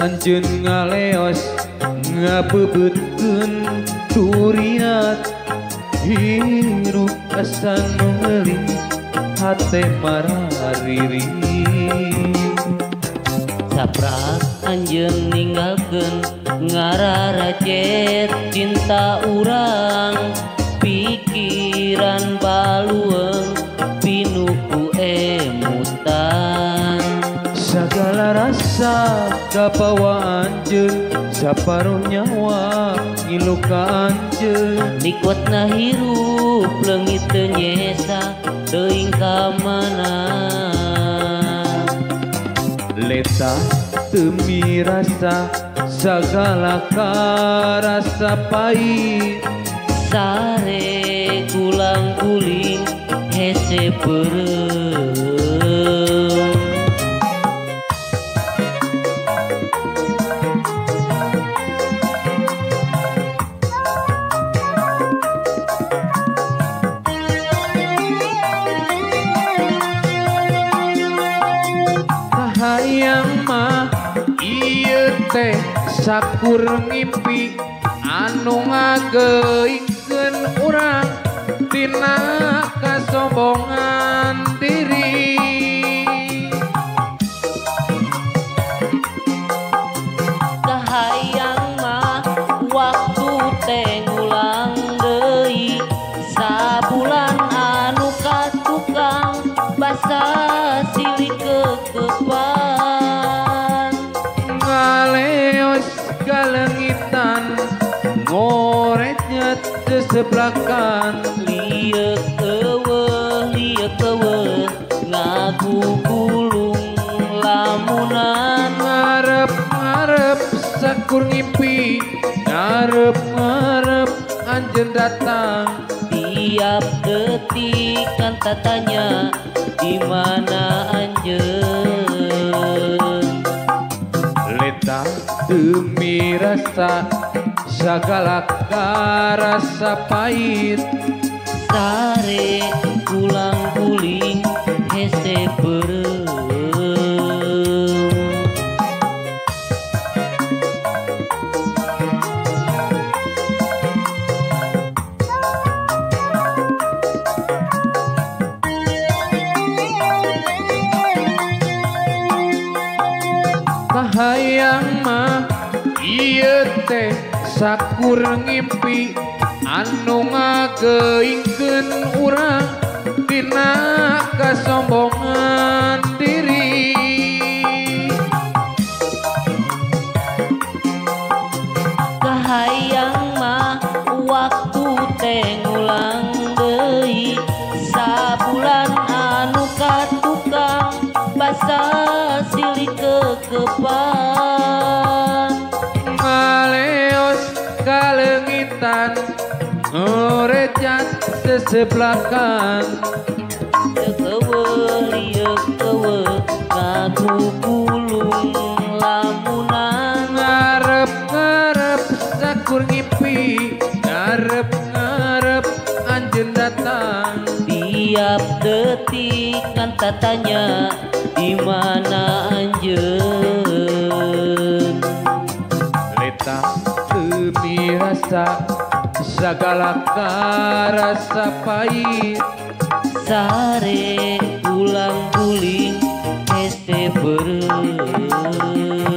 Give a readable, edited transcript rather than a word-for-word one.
anjeun ngaleos ngabebetkeun duriat hirup asa nu ngeuling hate marariri saprak anjeun ninggalkeun ngararacet cinta urang pikiran balueung pinuku emutan segala rasa kapawa anjeun saparuh nyawa ngilu ka anjeun nikmatna hirup leungit teu nyesa teuing ka mana leta teu mirasa sagala karasa pahit sare kulang kuling hese beureum kahayang mah ieu teh sakur ngimpi anu ngageuingkeun urang tina kasombongan diri kahayang mah waktu teh ngulang deui sabulan anu katukang basa silih kekepan ngaleos galengitan ngoretnya teseblakan liek eueuh ngagugulung lamunan ngarep-ngarep sakur ngimpi ngarep-ngarep anjeun datang tiap detik kan tatanya di mana anjeun leta teu mirasa sagala karasa pahit sare kulang kuling hese beureum kahayang mah ieu teh sakur ngimpi anu ngageuingkeun urang tina kasombongan diri kahayang mah waktu teh ngulang deui sabulan anu katukang basa silih kekepan ngaleos kalengitan ngorecat seseblakan liek eueuh ngagugulung lamunan ngarep-ngarep sakur ngimpi ngarep-ngarep anjeun datang tiap detik kan tatanya di mana anjeun leta teu mirasa sagala karasa pahit sare ulang guling hese beureum